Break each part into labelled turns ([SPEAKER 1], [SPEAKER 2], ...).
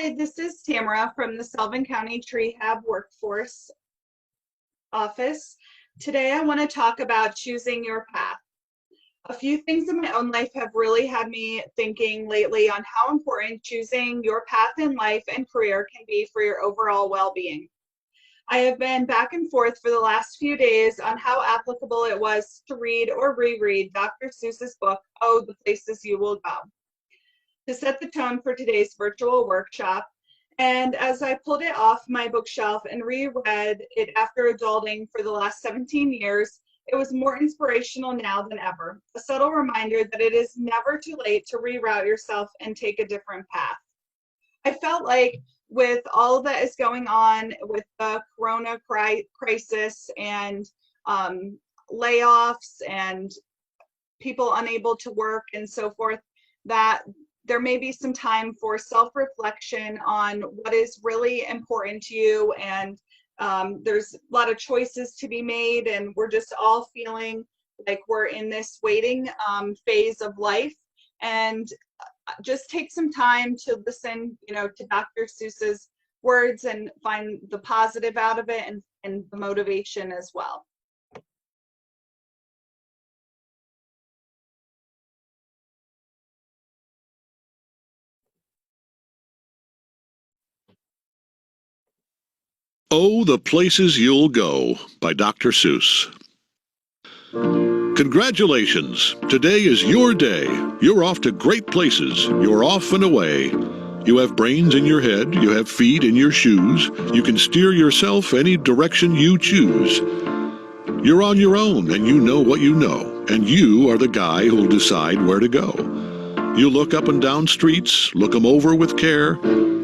[SPEAKER 1] Hi, this is Tamara from the Sullivan County Trehab Workforce Office. Today I want to talk about choosing your path. A few things in my own life have really had me thinking lately on how important choosing your path in life and career can be for your overall well-being. I have been back and forth for the last few days on how applicable it was to read or reread Dr. Seuss's book, Oh, the Places You Will Go, to set the tone for today's virtual workshop. And as I pulled it off my bookshelf and reread it after adulting for the last 17 years, it was more inspirational now than ever. A subtle reminder that it is never too late to reroute yourself and take a different path. I felt like with all that is going on with the corona crisis and layoffs and people unable to work and so forth, that there may be some time for self-reflection on what is really important to you, and there's a lot of choices to be made, and we're just all feeling like we're in this waiting phase of life. And just take some time to listen, to Dr. Seuss's words and find the positive out of it and the motivation as well.
[SPEAKER 2] Oh, the Places You'll Go by Dr. Seuss. Congratulations! Today is your day. You're off to great places. You're off and away. You have brains in your head. You have feet in your shoes. You can steer yourself any direction you choose. You're on your own, and you know what you know, and you are the guy who'll decide where to go. You look up and down streets, look 'em over with care.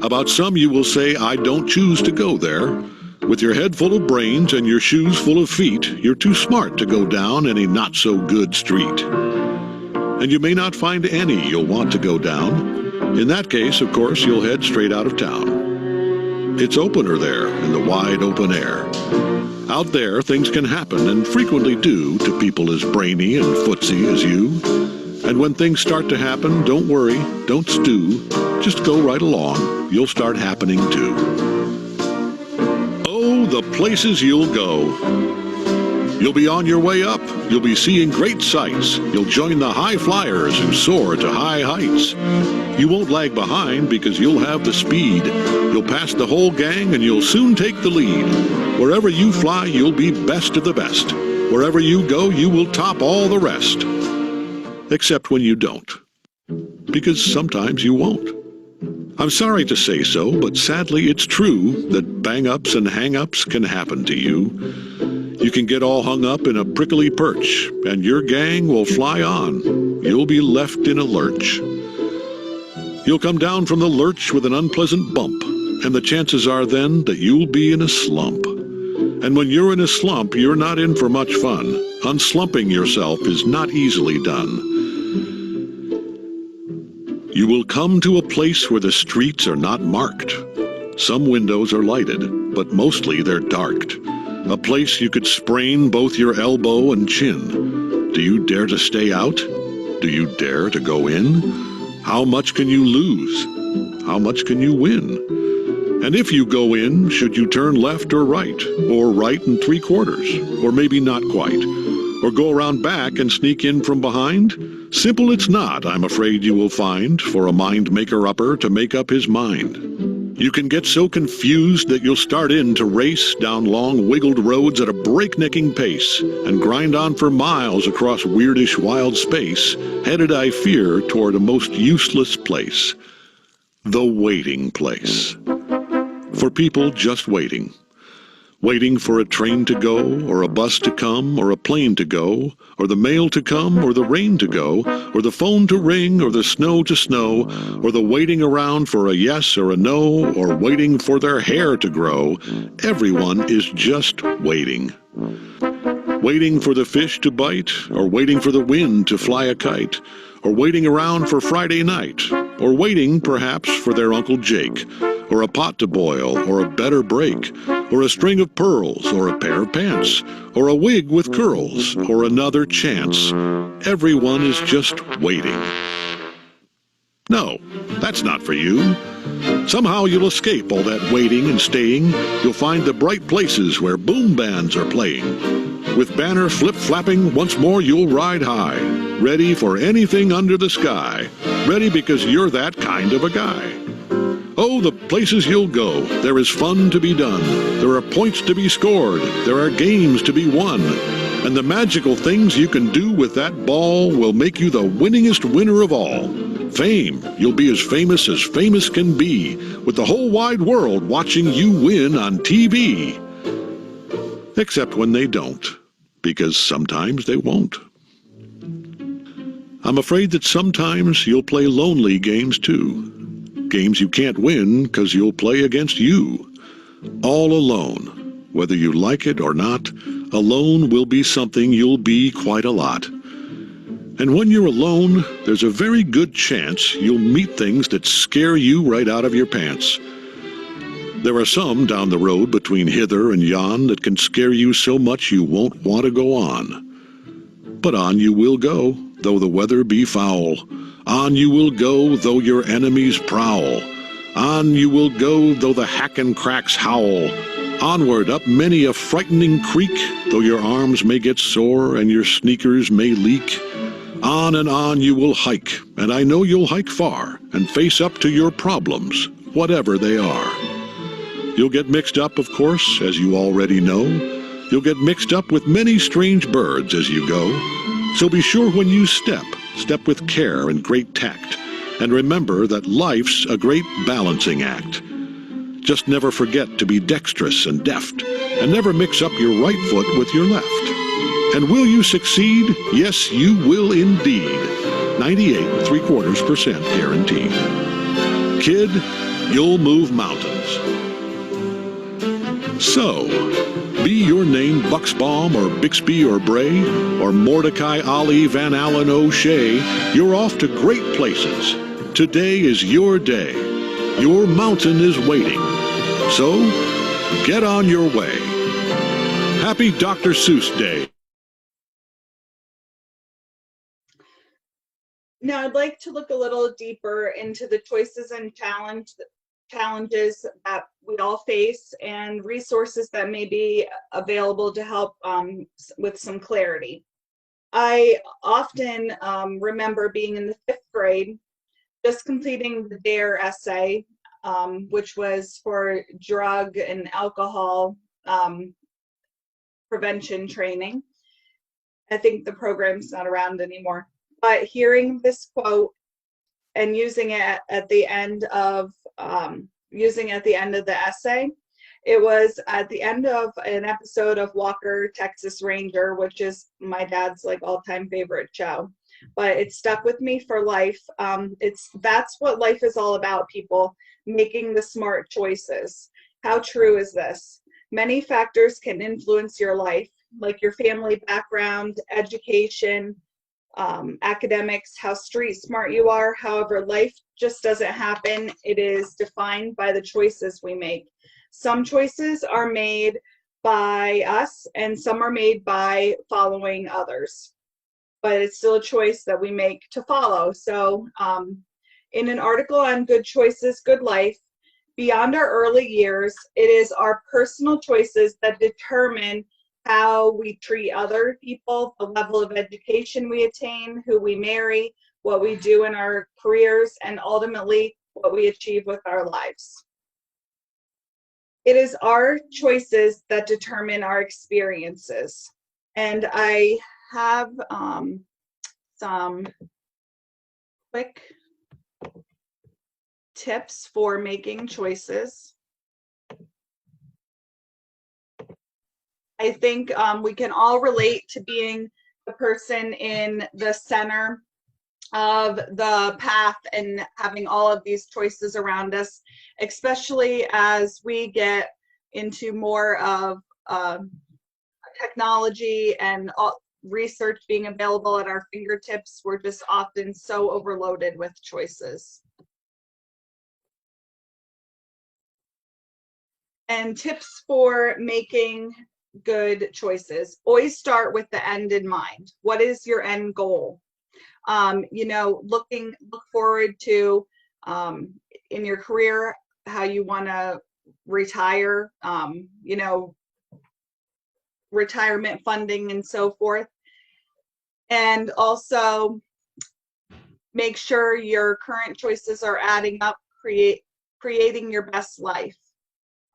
[SPEAKER 2] About some you will say, I don't choose to go there. With your head full of brains and your shoes full of feet, you're too smart to go down any not-so-good street. And you may not find any you'll want to go down. In that case, of course, you'll head straight out of town. It's opener there in the wide open air. Out there, things can happen, and frequently do, to people as brainy and footsy as you. And when things start to happen, don't worry, don't stew, just go right along. You'll start happening too. Oh, the places you'll go. You'll be on your way up. You'll be seeing great sights. You'll join the high flyers who soar to high heights. You won't lag behind because you'll have the speed. You'll pass the whole gang and you'll soon take the lead. Wherever you fly, you'll be best of the best. Wherever you go, you will top all the rest. Except when you don't. Because sometimes you won't. I'm sorry to say so, but sadly it's true that bang-ups and hang-ups can happen to you. You can get all hung up in a prickly perch, and your gang will fly on. You'll be left in a lurch. You'll come down from the lurch with an unpleasant bump, and the chances are then that you'll be in a slump. And when you're in a slump, you're not in for much fun. Unslumping yourself is not easily done. You will come to a place where the streets are not marked. Some windows are lighted, but mostly they're darked. A place you could sprain both your elbow and chin. Do you dare to stay out? Do you dare to go in? How much can you lose? How much can you win? And if you go in, should you turn left or right and 3/4, or maybe not quite? Or go around back and sneak in from behind? Simple it's not, I'm afraid you will find, for a mind-maker-upper to make up his mind. You can get so confused that you'll start in to race down long wiggled roads at a breaknecking pace, and grind on for miles across weirdish wild space, headed, I fear, toward a most useless place. The waiting place. For people just waiting. Waiting for a train to go, or a bus to come, or a plane to go, or the mail to come, or the rain to go, or the phone to ring, or the snow to snow, or the waiting around for a yes or a no, or waiting for their hair to grow. Everyone is just waiting. Waiting for the fish to bite, or waiting for the wind to fly a kite, or waiting around for Friday night, or waiting, perhaps, for their Uncle Jake, or a pot to boil, or a better break, or a string of pearls, or a pair of pants, or a wig with curls, or another chance. Everyone is just waiting. No, that's not for you. Somehow you'll escape all that waiting and staying. You'll find the bright places where boom bands are playing. With banner flip-flapping, once more you'll ride high, ready for anything under the sky, ready because you're that kind of a guy. Oh, the places you'll go, there is fun to be done, there are points to be scored, there are games to be won, and the magical things you can do with that ball will make you the winningest winner of all. Fame, you'll be as famous can be, with the whole wide world watching you win on TV. Except when they don't, because sometimes they won't. I'm afraid that sometimes you'll play lonely games too. Games you can't win because you'll play against you. All alone. Whether you like it or not, alone will be something you'll be quite a lot. And when you're alone, there's a very good chance you'll meet things that scare you right out of your pants. There are some down the road between hither and yon that can scare you so much you won't want to go on. But on you will go, though the weather be foul. On you will go, though your enemies prowl. On you will go, though the hack and cracks howl. Onward up many a frightening creek, though your arms may get sore and your sneakers may leak. On you will hike, and I know you'll hike far, and face up to your problems, whatever they are. You'll get mixed up, of course, as you already know. You'll get mixed up with many strange birds as you go. So be sure when you step with care and great tact, and remember that life's a great balancing act. Just never forget to be dexterous and deft, and never mix up your right foot with your left. And will you succeed? Yes, you will indeed. 98.75% guaranteed. Kid, you'll move mountains. So, be your name Bucksbaum or Bixby or Bray or Mordecai Ali Van Allen O'Shea, you're off to great places. Today is your day. Your mountain is waiting. So, get on your way. Happy Dr. Seuss Day.
[SPEAKER 1] Now, I'd like to look a little deeper into the choices and challenges that we all face and resources that may be available to help with some clarity. I often remember being in the 5th grade, just completing the DARE essay, which was for drug and alcohol prevention training. I think the program's not around anymore. But hearing this quote and using it at the end of the essay, it was at the end of an episode of Walker, Texas Ranger, which is my dad's like all-time favorite show. But it stuck with me for life. That's what life is all about, people, making the smart choices. How true is this? Many factors can influence your life, like your family background, education, academics, how street smart you are. However, life just doesn't happen. It is defined by the choices we make. Some choices are made by us and some are made by following others, but it's still a choice that we make to follow. So in an article on Good Choices, Good Life, beyond our early years, it is our personal choices that determine how we treat other people, the level of education we attain, who we marry, what we do in our careers, and ultimately what we achieve with our lives. It is our choices that determine our experiences. And I have some quick tips for making choices. I think we can all relate to being the person in the center of the path and having all of these choices around us, especially as we get into more of technology and research being available at our fingertips. We're just often so overloaded with choices. And tips for making good choices. Always start with the end in mind. What is your end goal? Look forward to in your career, how you want to retire, you know, retirement funding and so forth. And also make sure your current choices are adding up, creating your best life.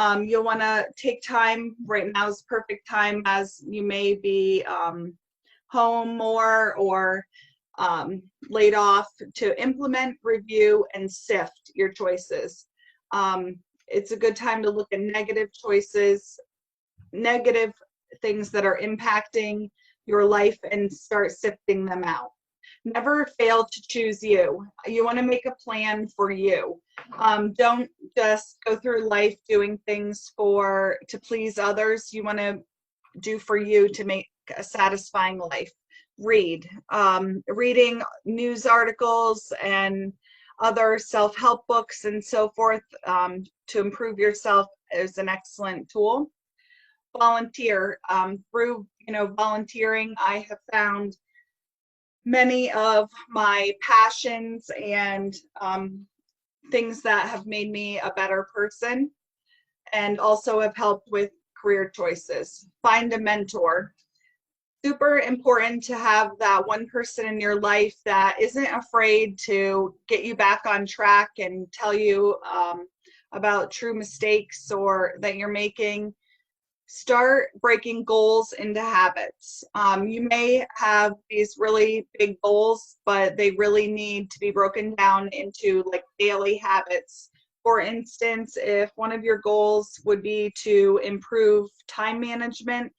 [SPEAKER 1] You'll want to take time. Right now is perfect time, as you may be home more or laid off, to implement, review, and sift your choices. It's a good time to look at negative choices, negative things that are impacting your life, and start sifting them out. Never fail to choose you. You want to make a plan for you. Don't just go through life doing things to please others. You want to do for you to make a satisfying life. Read. Reading news articles and other self-help books and so forth to improve yourself is an excellent tool. Volunteer. Through volunteering, I have found many of my passions and things that have made me a better person, and also have helped with career choices. Find a mentor. Super important to have that one person in your life that isn't afraid to get you back on track and tell you about true mistakes or that you're making. Start breaking goals into habits. You may have these really big goals, but they really need to be broken down into like daily habits. For instance, if one of your goals would be to improve time management,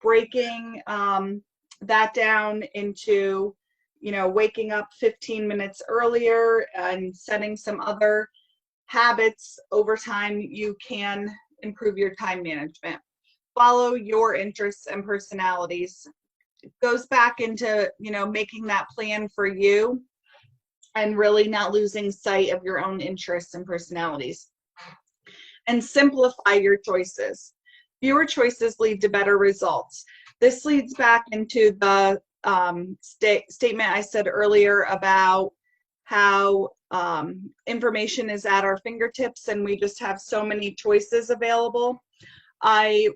[SPEAKER 1] breaking that down into, waking up 15 minutes earlier and setting some other habits over time, you can improve your time management. Follow your interests and personalities. It goes back into, making that plan for you and really not losing sight of your own interests and personalities. And simplify your choices. Fewer choices lead to better results. This leads back into the statement I said earlier about how information is at our fingertips and we just have so many choices available. I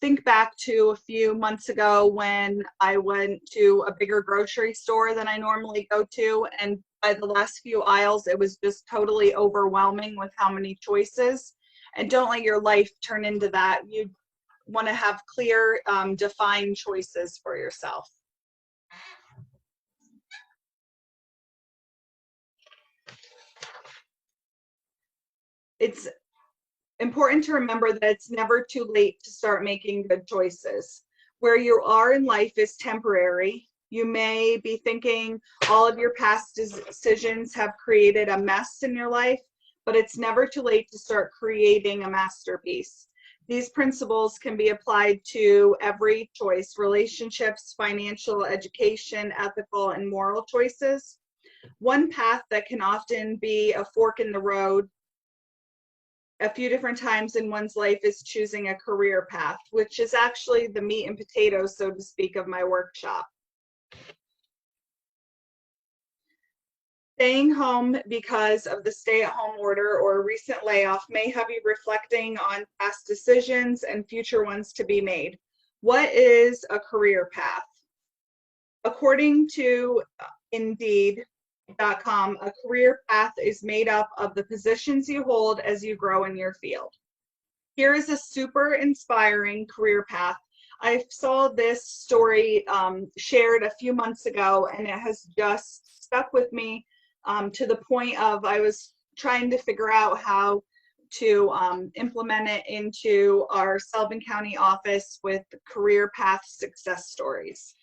[SPEAKER 1] think back to a few months ago when I went to a bigger grocery store than I normally go to, and by the last few aisles, it was just totally overwhelming with how many choices. And don't let your life turn into that. You want to have clear, defined choices for yourself. It's important to remember that it's never too late to start making good choices. Where you are in life is temporary. You may be thinking all of your past decisions have created a mess in your life, but it's never too late to start creating a masterpiece. These principles can be applied to every choice: relationships, financial, education, ethical, and moral choices. One path that can often be a fork in the road a few different times in one's life is choosing a career path, which is actually the meat and potatoes, so to speak, of my workshop. Staying home because of the stay-at-home order or a recent layoff may have you reflecting on past decisions and future ones to be made. What is a career path? According to Indeed.com, a career path is made up of the positions you hold as you grow in your field. Here is a super inspiring career path. I saw this story shared a few months ago, and it has just stuck with me to the point of I was trying to figure out how to implement it into our Sullivan County office with career path success stories.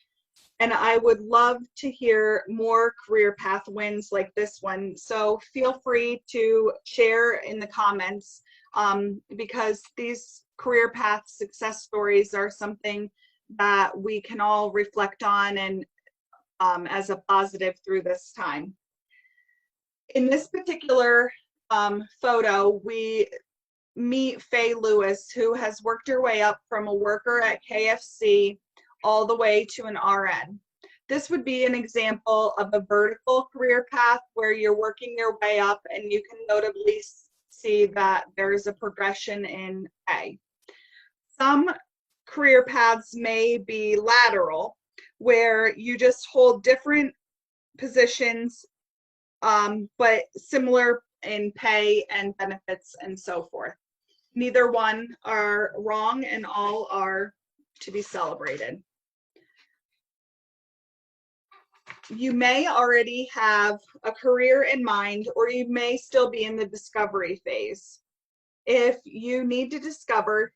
[SPEAKER 1] And I would love to hear more career path wins like this one. So feel free to share in the comments because these career path success stories are something that we can all reflect on and as a positive through this time. In this particular photo, we meet Faye Lewis, who has worked her way up from a worker at KFC all the way to an RN. This would be an example of a vertical career path where you're working your way up and you can notably see that there's a progression in pay. Some career paths may be lateral, where you just hold different positions, but similar in pay and benefits and so forth. Neither one are wrong and all are to be celebrated. You may already have a career in mind, or you may still be in the discovery phase. If you need to discover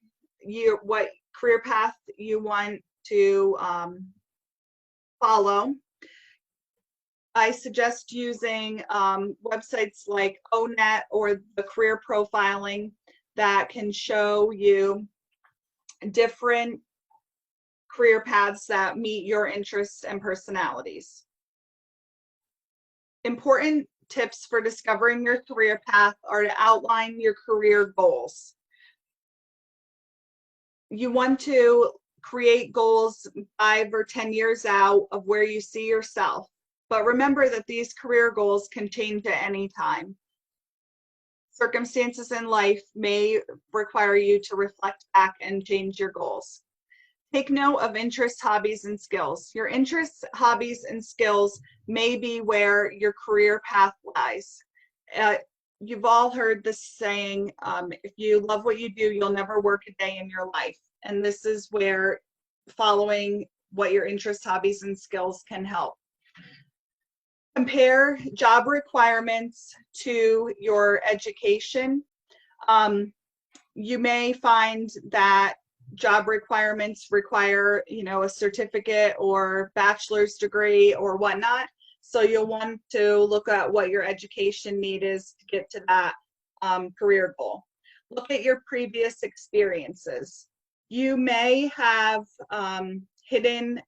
[SPEAKER 1] what career path you want to follow, I suggest using websites like ONET or the career profiling that can show you different career paths that meet your interests and personalities. Important tips for discovering your career path are to outline your career goals. You want to create goals 5 or 10 years out of where you see yourself. But remember that these career goals can change at any time. Circumstances in life may require you to reflect back and change your goals. Take note of interests, hobbies, and skills. Your interests, hobbies, and skills may be where your career path lies. You've all heard this saying, if you love what you do, you'll never work a day in your life. And this is where following what your interests, hobbies, and skills can help. Compare job requirements to your education. You may find that job requirements require, a certificate or bachelor's degree or whatnot. So you'll want to look at what your education need is to get to that career goal. Look at your previous experiences. You may have hidden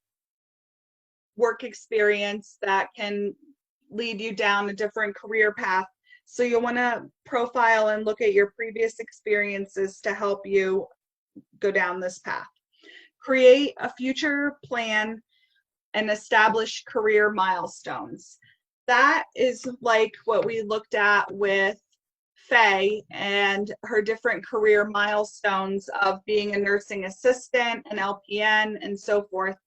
[SPEAKER 1] work experience that can lead you down a different career path. So you'll want to profile and look at your previous experiences to help you go down this path. Create a future plan and establish career milestones. That is like what we looked at with Faye and her different career milestones of being a nursing assistant, an LPN, and so forth.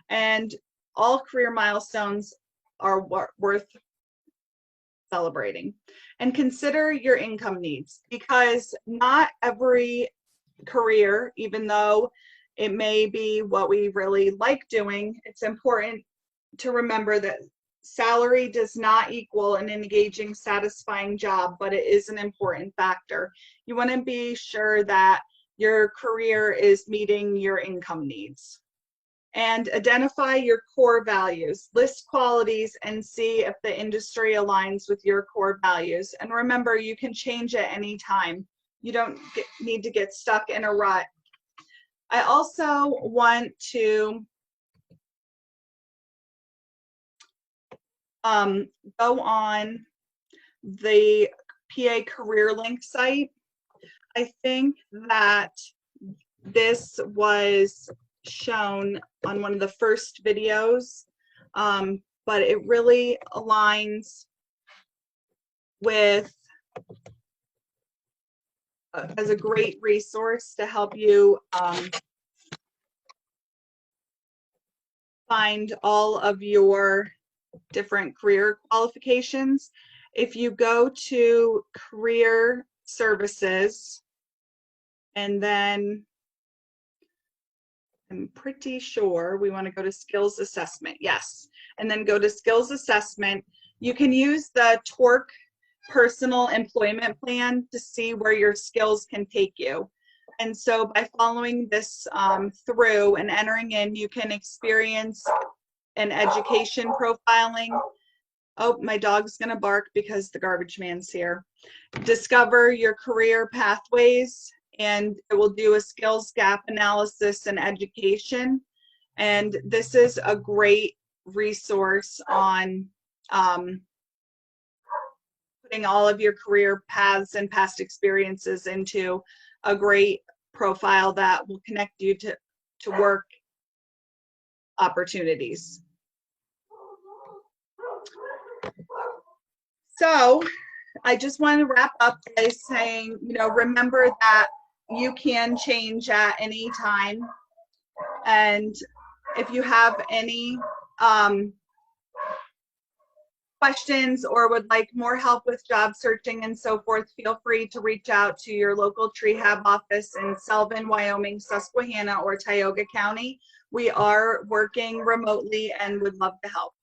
[SPEAKER 1] And all career milestones are worth celebrating. And consider your income needs, because not every career, even though it may be what we really like doing, it's important to remember that salary does not equal an engaging, satisfying job, but it is an important factor. You want to be sure that your career is meeting your income needs. And identify your core values. List qualities and see if the industry aligns with your core values. And remember, you can change at any time. You don't need to get stuck in a rut. I also want to go on the PA CareerLink site. I think that this was shown on one of the first videos, but it really aligns with as a great resource to help you find all of your different career qualifications. If you go to career services, and then I'm pretty sure we want to go to skills assessment. Yes. And then go to skills assessment. You can use the TORC personal employment plan to see where your skills can take you. And so by following this through and entering in, you can experience an education profiling. Oh, my dog's gonna bark because the garbage man's here. Discover your career pathways, and it will do a skills gap analysis and education. And this is a great resource on putting all of your career paths and past experiences into a great profile that will connect you to work opportunities. So I just want to wrap up by saying, remember that you can change at any time. And if you have any questions or would like more help with job searching and so forth, feel free to reach out to your local Trehab office in Sullivan, Wyoming, Susquehanna, or Tioga County. We are working remotely and would love to help.